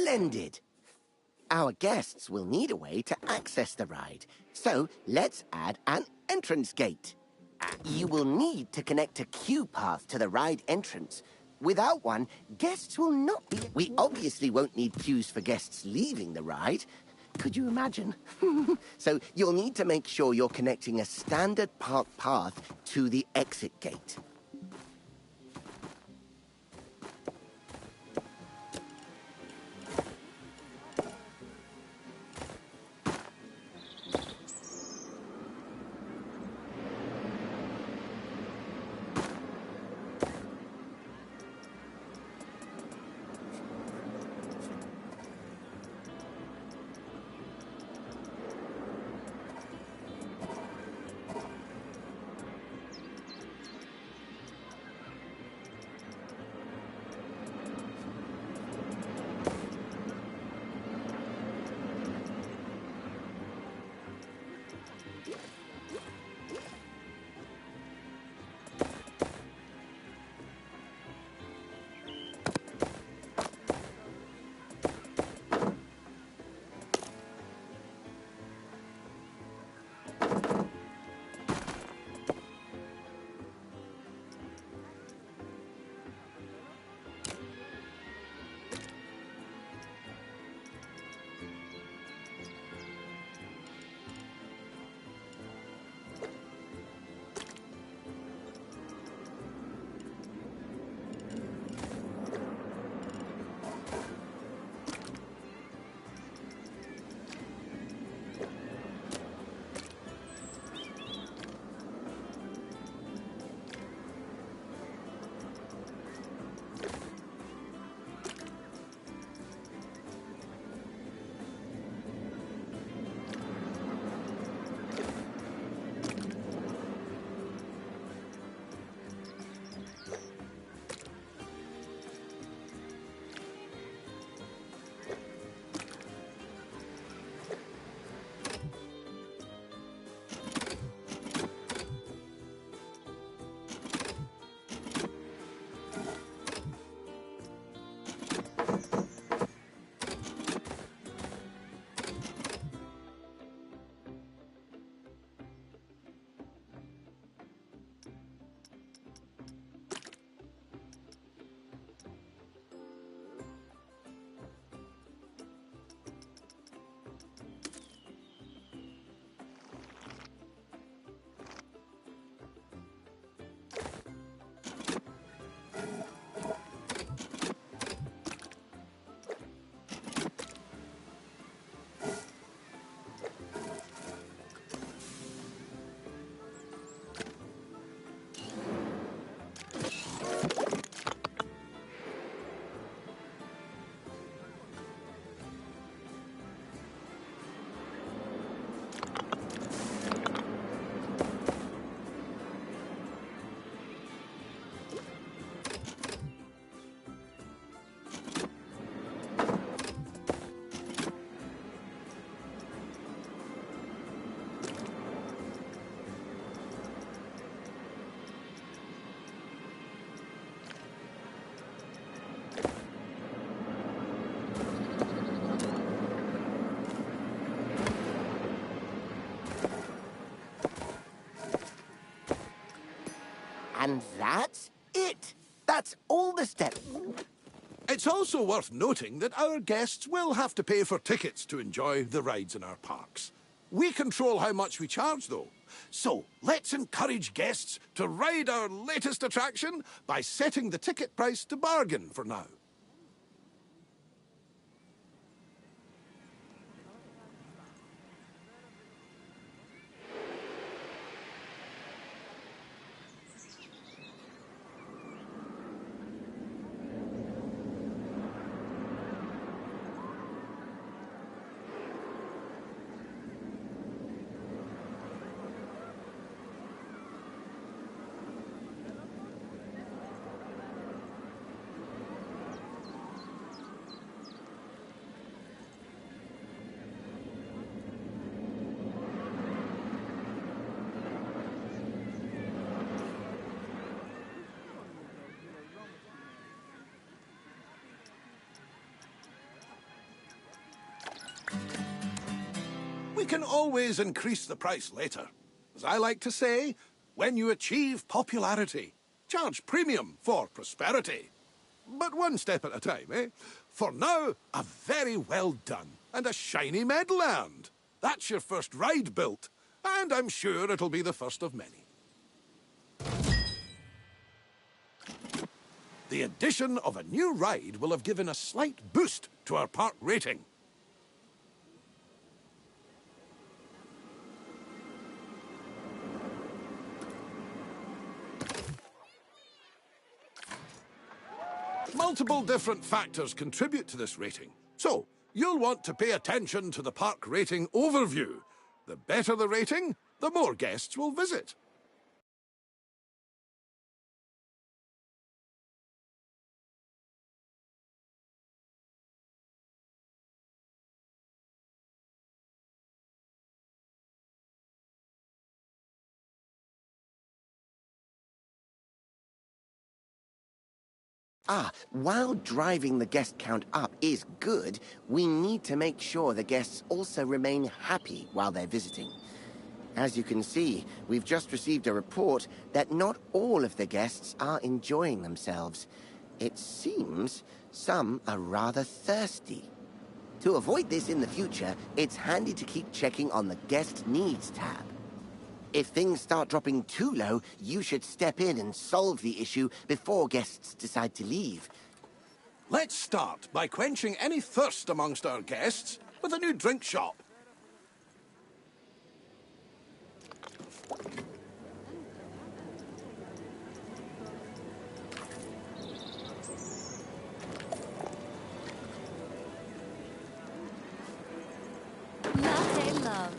Splendid! Our guests will need a way to access the ride, so let's add an entrance gate. You will need to connect a queue path to the ride entrance. Without one, guests will not be... We obviously won't need queues for guests leaving the ride. Could you imagine? So you'll need to make sure you're connecting a standard park path to the exit gate. And that's it. That's all the steps. It's also worth noting that our guests will have to pay for tickets to enjoy the rides in our parks. We control how much we charge, though. So let's encourage guests to ride our latest attraction by setting the ticket price to bargain for now. we can always increase the price later. As I like to say, when you achieve popularity, charge premium for prosperity. But one step at a time, eh? For now, a very well done and a shiny medal earned. That's your first ride built, and I'm sure it'll be the first of many. The addition of a new ride will have given a slight boost to our park rating. Multiple different factors contribute to this rating, so you'll want to pay attention to the park rating overview. The better the rating, the more guests will visit. While driving the guest count up is good, we need to make sure the guests also remain happy while they're visiting. As you can see, we've just received a report that not all of the guests are enjoying themselves. It seems some are rather thirsty. To avoid this in the future, it's handy to keep checking on the Guest Needs tab. If things start dropping too low, you should step in and solve the issue before guests decide to leave. Let's start by quenching any thirst amongst our guests with a new drink shop. Latte love.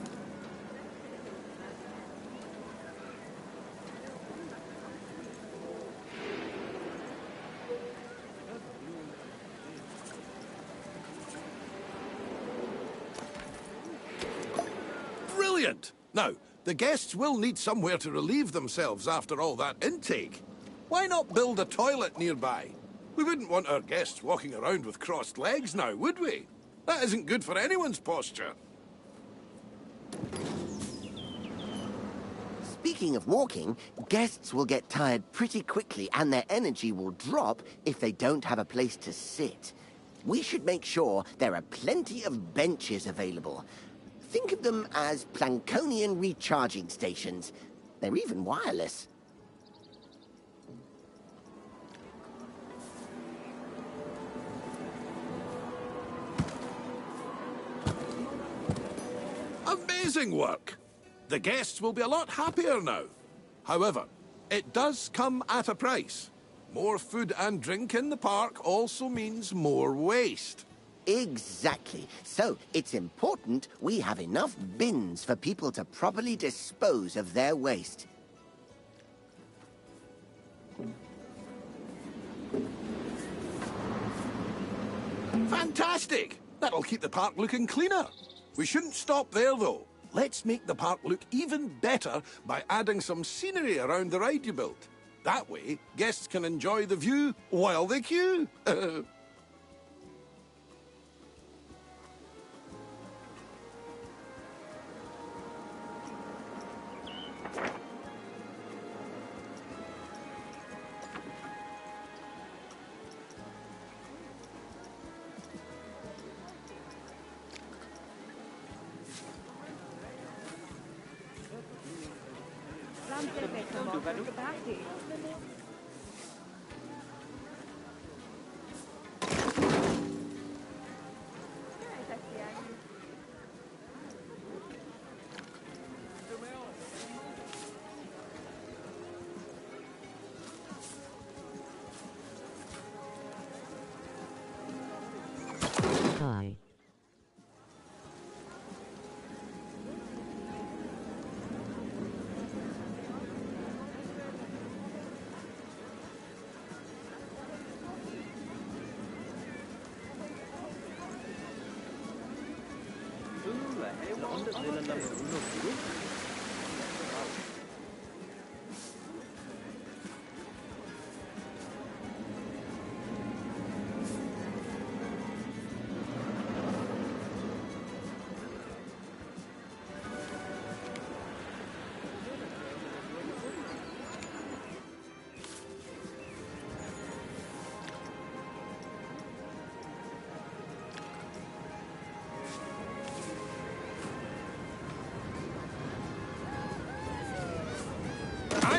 Brilliant! Now, the guests will need somewhere to relieve themselves after all that intake. Why not build a toilet nearby? We wouldn't want our guests walking around with crossed legs now, would we? That isn't good for anyone's posture. Speaking of walking, guests will get tired pretty quickly and their energy will drop if they don't have a place to sit. We should make sure there are plenty of benches available. Think of them as Plankonian recharging stations. They're even wireless. Amazing work! The guests will be a lot happier now. However, it does come at a price. More food and drink in the park also means more waste. Exactly. So it's important we have enough bins for people to properly dispose of their waste. Fantastic! That'll keep the park looking cleaner. We shouldn't stop there, though. Let's make the park look even better by adding some scenery around the ride you built. That way, guests can enjoy the view while they queue. Hi.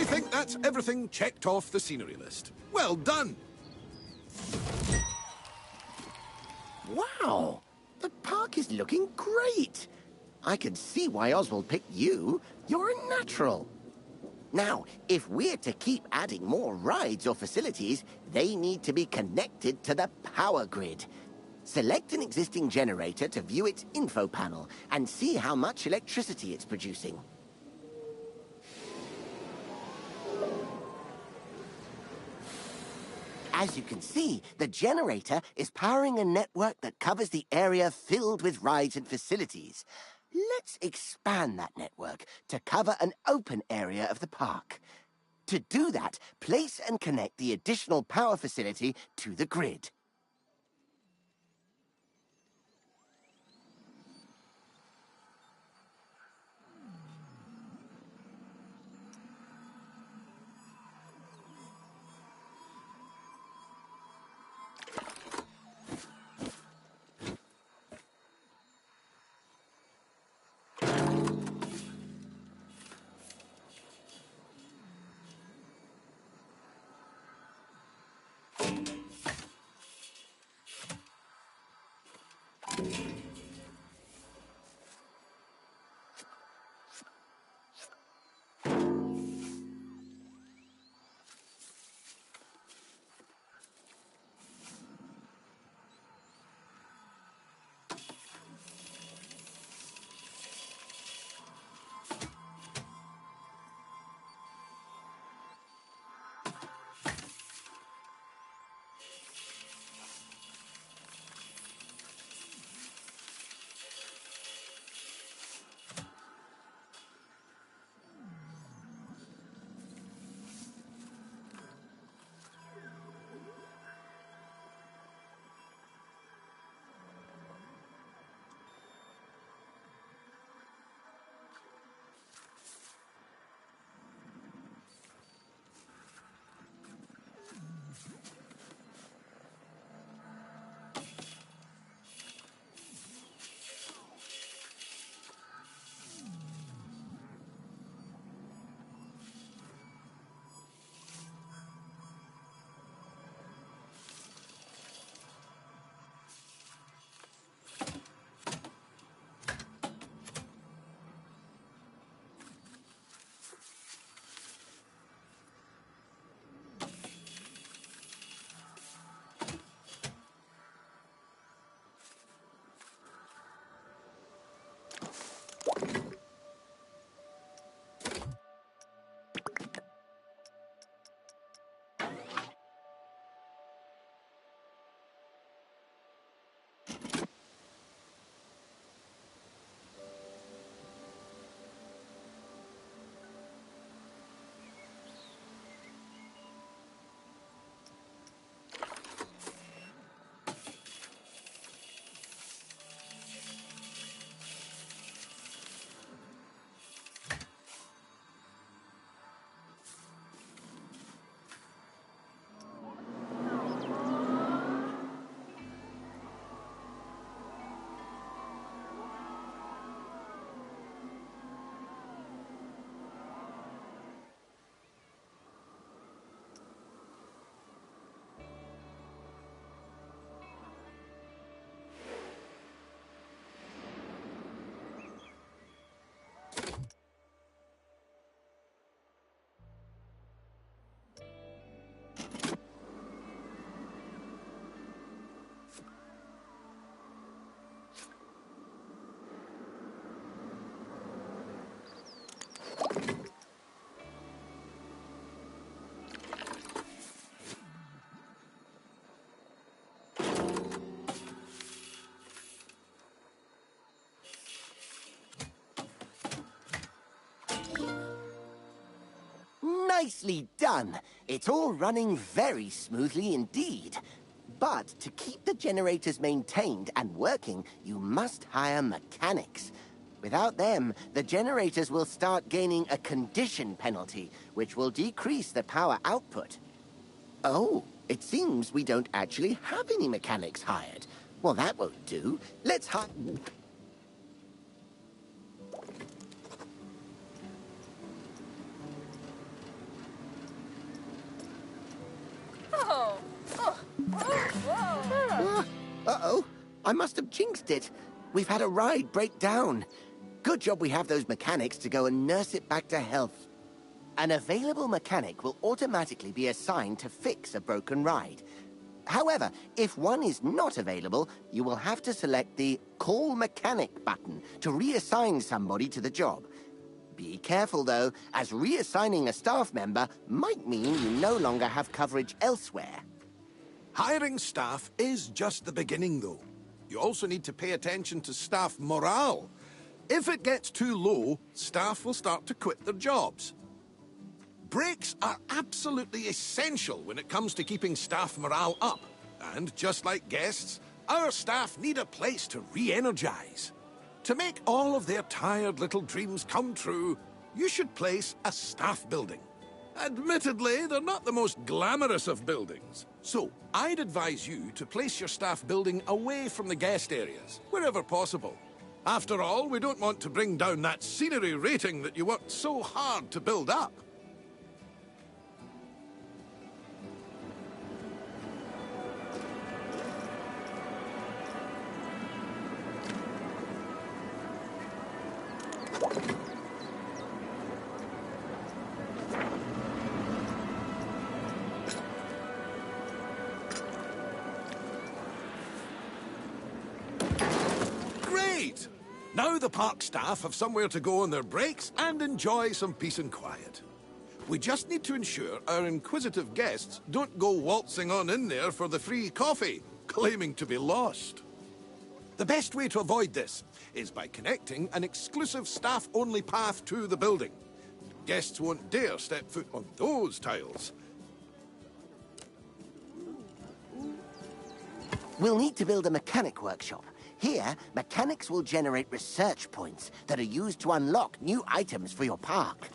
think that's everything checked off the scenery list. Well done! Wow! The park is looking great! I can see why Oswald picked you. You're a natural. Now, if we're to keep adding more rides or facilities, they need to be connected to the power grid. Select an existing generator to view its info panel and see how much electricity it's producing. As you can see, the generator is powering a network that covers the area filled with rides and facilities. Let's expand that network to cover an open area of the park. To do that, place and connect the additional power facility to the grid. Nicely done. It's all running very smoothly indeed. But to keep the generators maintained and working, you must hire mechanics. Without them, the generators will start gaining a condition penalty, which will decrease the power output. Oh, it seems we don't actually have any mechanics hired. Well, that won't do. Let's hire... I must have jinxed it. We've had a ride break down. Good job we have those mechanics to go and nurse it back to health. An available mechanic will automatically be assigned to fix a broken ride. However, if one is not available, you will have to select the Call Mechanic button to reassign somebody to the job. Be careful, though, as reassigning a staff member might mean you no longer have coverage elsewhere. Hiring staff is just the beginning, though. You also need to pay attention to staff morale. If it gets too low, staff will start to quit their jobs. Breaks are absolutely essential when it comes to keeping staff morale up. And just like guests, our staff need a place to re-energize. To make all of their tired little dreams come true, you should place a staff building. Admittedly, they're not the most glamorous of buildings. So, I'd advise you to place your staff building away from the guest areas, wherever possible. After all, we don't want to bring down that scenery rating that you worked so hard to build up. Great! Now the park staff have somewhere to go on their breaks and enjoy some peace and quiet. We just need to ensure our inquisitive guests don't go waltzing on in there for the free coffee, claiming to be lost. The best way to avoid this is by connecting an exclusive staff-only path to the building. Guests won't dare step foot on those tiles. We'll need to build a mechanic workshop. Here, mechanics will generate research points that are used to unlock new items for your park.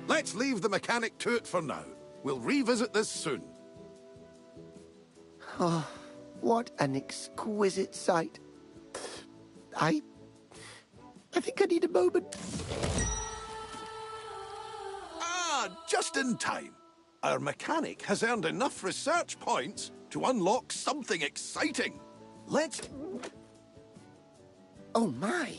Let's leave the mechanic to it for now. We'll revisit this soon. Oh, what an exquisite sight. I think I need a moment. Ah, just in time. Our mechanic has earned enough research points to unlock something exciting. Let's... Oh my!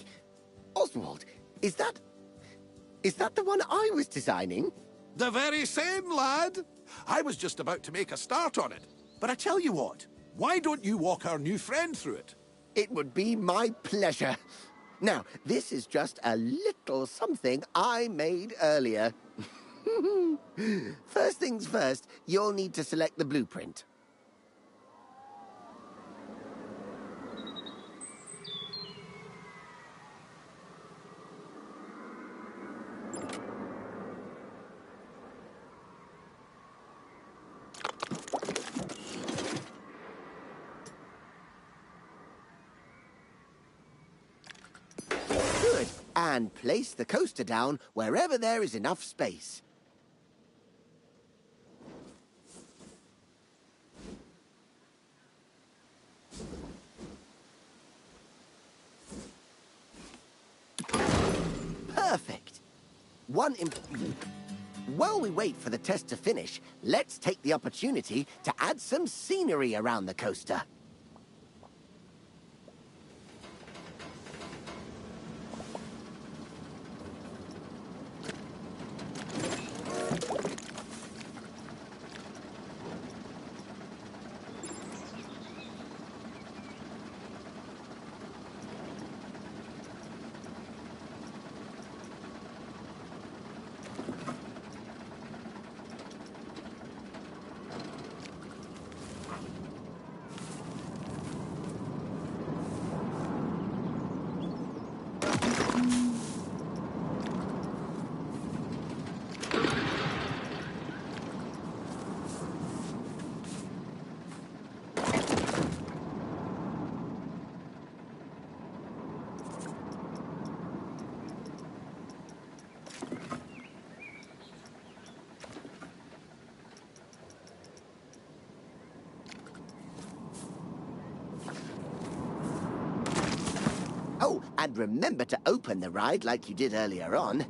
Oswald, is that the one I was designing? The very same, lad. I was just about to make a start on it. But I tell you what, why don't you walk our new friend through it? It would be my pleasure. Now, this is just a little something I made earlier. First things first, you'll need to select the blueprint. Good. And place the coaster down wherever there is enough space. Perfect. While we wait for the test to finish, let's take the opportunity to add some scenery around the coaster. And remember to open the ride like you did earlier on.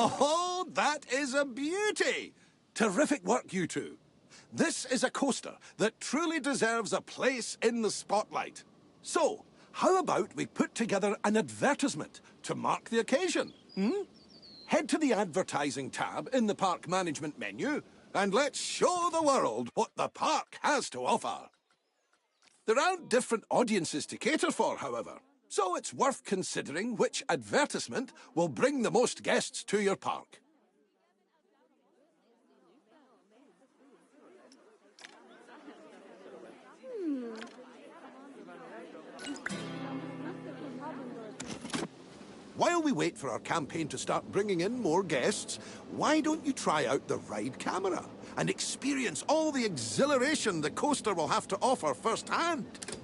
Oh, that is a beauty! Terrific work, you two. This is a coaster that truly deserves a place in the spotlight. So, how about we put together an advertisement to mark the occasion? Head to the advertising tab in the park management menu and let's show the world what the park has to offer. There aren't different audiences to cater for, however. So it's worth considering which advertisement will bring the most guests to your park. While we wait for our campaign to start bringing in more guests, why don't you try out the ride camera and experience all the exhilaration the coaster will have to offer firsthand?